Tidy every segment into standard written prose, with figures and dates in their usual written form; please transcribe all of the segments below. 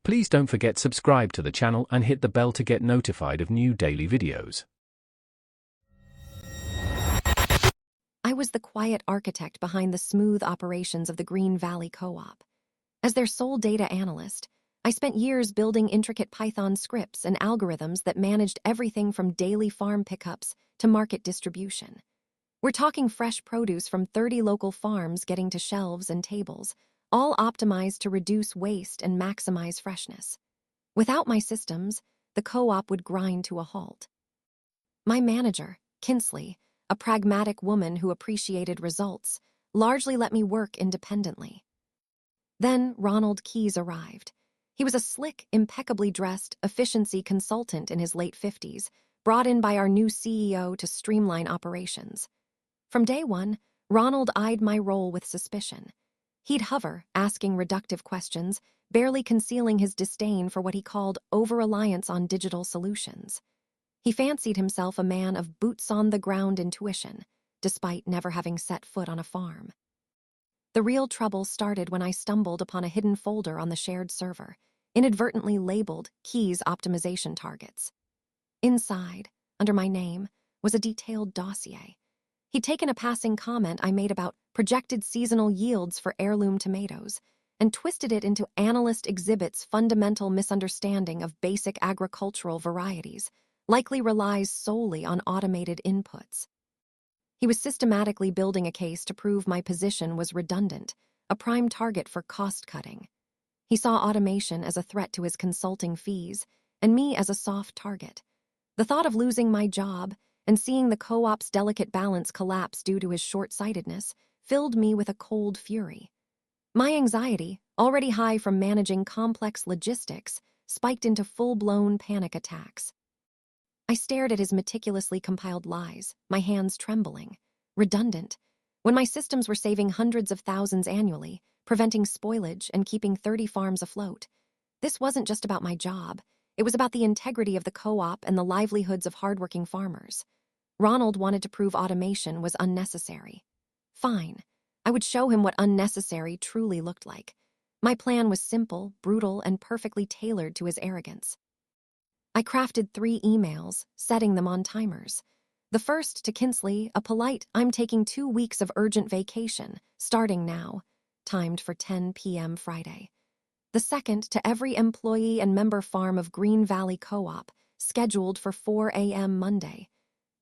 Please don't forget subscribe to the channel and hit the bell to get notified of new daily videos. I was the quiet architect behind the smooth operations of the Green Valley Co-op. As their sole data analyst, I spent years building intricate Python scripts and algorithms that managed everything from daily farm pickups to market distribution. We're talking fresh produce from 30 local farms getting to shelves and tables, all optimized to reduce waste and maximize freshness. Without my systems, the co-op would grind to a halt. My manager, Kinsley, a pragmatic woman who appreciated results, largely let me work independently. Then Ronald Keyes arrived. He was a slick, impeccably dressed efficiency consultant in his late 50s, brought in by our new CEO to streamline operations. From day one, Ronald eyed my role with suspicion. He'd hover, asking reductive questions, barely concealing his disdain for what he called over-reliance on digital solutions. He fancied himself a man of boots-on-the-ground intuition, despite never having set foot on a farm. The real trouble started when I stumbled upon a hidden folder on the shared server, inadvertently labeled Keyes optimization targets. Inside, under my name, was a detailed dossier. He'd taken a passing comment I made about projected seasonal yields for heirloom tomatoes and twisted it into Analyst exhibits fundamental misunderstanding of basic agricultural varieties, likely relies solely on automated inputs. He was systematically building a case to prove my position was redundant, a prime target for cost-cutting. He saw automation as a threat to his consulting fees, and me as a soft target. The thought of losing my job and seeing the co-op's delicate balance collapse due to his short-sightedness filled me with a cold fury. My anxiety, already high from managing complex logistics, spiked into full-blown panic attacks. I stared at his meticulously compiled lies, my hands trembling. Redundant. When my systems were saving hundreds of thousands annually, preventing spoilage and keeping 30 farms afloat. This wasn't just about my job. It was about the integrity of the co-op and the livelihoods of hardworking farmers. Ronald wanted to prove automation was unnecessary. Fine. I would show him what unnecessary truly looked like. My plan was simple, brutal, and perfectly tailored to his arrogance. I crafted 3 emails, setting them on timers. The first to Kinsley, a polite, "I'm taking 2 weeks of urgent vacation, starting now," timed for 10 p.m. Friday. The second to every employee and member farm of Green Valley Co-op, scheduled for 4 a.m. Monday.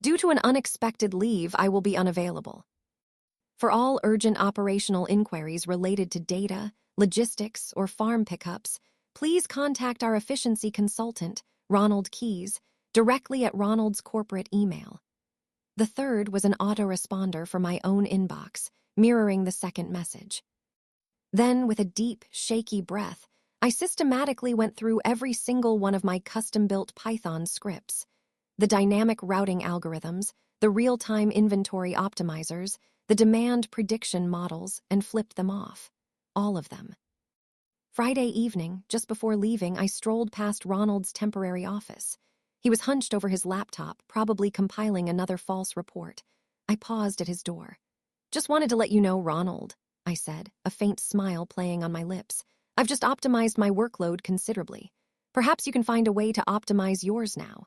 Due to an unexpected leave, I will be unavailable. For all urgent operational inquiries related to data, logistics, or farm pickups, please contact our efficiency consultant, Ronald Keyes, directly at Ronald's corporate email. The third was an autoresponder for my own inbox, mirroring the second message. Then, with a deep, shaky breath, I systematically went through every single one of my custom-built Python scripts. The dynamic routing algorithms, the real-time inventory optimizers, the demand prediction models, and flipped them off. All of them. Friday evening, just before leaving, I strolled past Ronald's temporary office. He was hunched over his laptop, probably compiling another false report. I paused at his door. "Just wanted to let you know, Ronald," I said, a faint smile playing on my lips. "I've just optimized my workload considerably. Perhaps you can find a way to optimize yours now."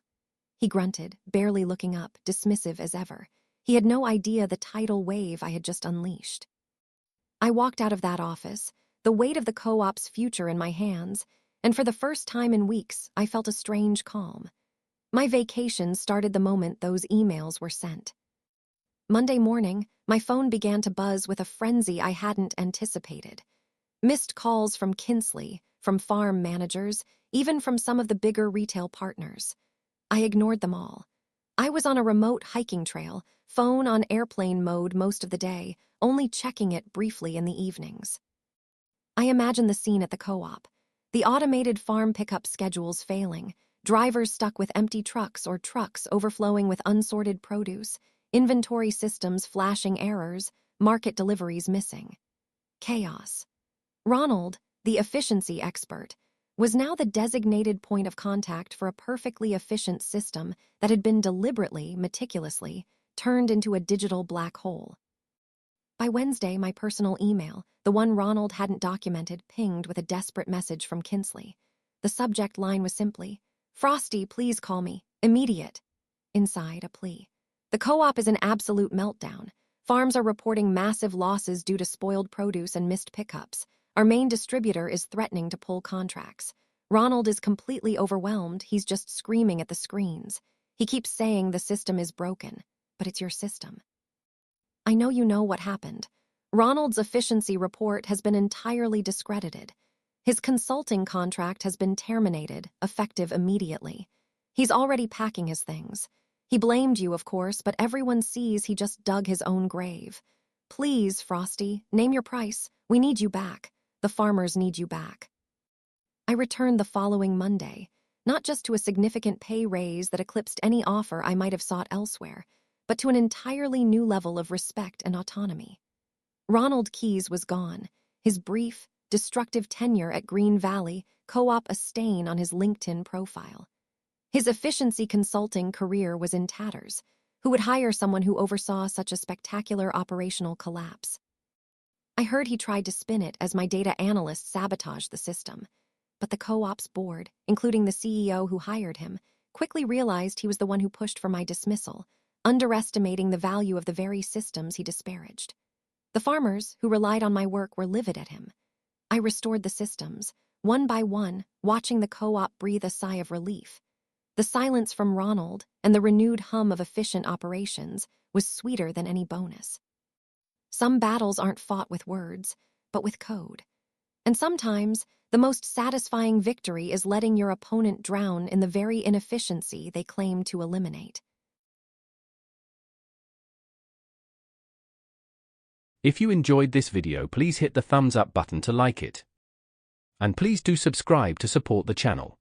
He grunted, barely looking up, dismissive as ever. He had no idea the tidal wave I had just unleashed. I walked out of that office, the weight of the co-op's future in my hands, and for the first time in weeks, I felt a strange calm. My vacation started the moment those emails were sent. Monday morning, my phone began to buzz with a frenzy I hadn't anticipated. Missed calls from Kinsley, from farm managers, even from some of the bigger retail partners. I ignored them all. I was on a remote hiking trail, phone on airplane mode most of the day, only checking it briefly in the evenings. I imagined the scene at the co-op. The automated farm pickup schedules failing, drivers stuck with empty trucks or trucks overflowing with unsorted produce, inventory systems flashing errors, market deliveries missing. Chaos. Ronald, the efficiency expert, was now the designated point of contact for a perfectly efficient system that had been deliberately, meticulously, turned into a digital black hole. By Wednesday, my personal email, the one Ronald hadn't documented, pinged with a desperate message from Kinsley. The subject line was simply, "Frosty, please call me. Immediate." Inside, a plea. The co-op is an absolute meltdown. Farms are reporting massive losses due to spoiled produce and missed pickups. Our main distributor is threatening to pull contracts. Ronald is completely overwhelmed. He's just screaming at the screens. He keeps saying the system is broken, but it's your system. I know you know what happened. Ronald's efficiency report has been entirely discredited. His consulting contract has been terminated, effective immediately. He's already packing his things. He blamed you, of course, but everyone sees he just dug his own grave. Please, Frosty, name your price. We need you back. The farmers need you back. I returned the following Monday, not just to a significant pay raise that eclipsed any offer I might have sought elsewhere, but to an entirely new level of respect and autonomy. Ronald Keyes was gone, his brief, destructive tenure at Green Valley co-op a stain on his LinkedIn profile. His efficiency consulting career was in tatters. Who would hire someone who oversaw such a spectacular operational collapse? I heard he tried to spin it as my data analyst sabotaged the system. But the co-op's board, including the CEO who hired him, quickly realized he was the one who pushed for my dismissal, underestimating the value of the very systems he disparaged. The farmers, who relied on my work, were livid at him. I restored the systems, one by one, watching the co-op breathe a sigh of relief. The silence from Ronald and the renewed hum of efficient operations was sweeter than any bonus. Some battles aren't fought with words, but with code. And sometimes, the most satisfying victory is letting your opponent drown in the very inefficiency they claim to eliminate. If you enjoyed this video, please hit the thumbs up button to like it. And please do subscribe to support the channel.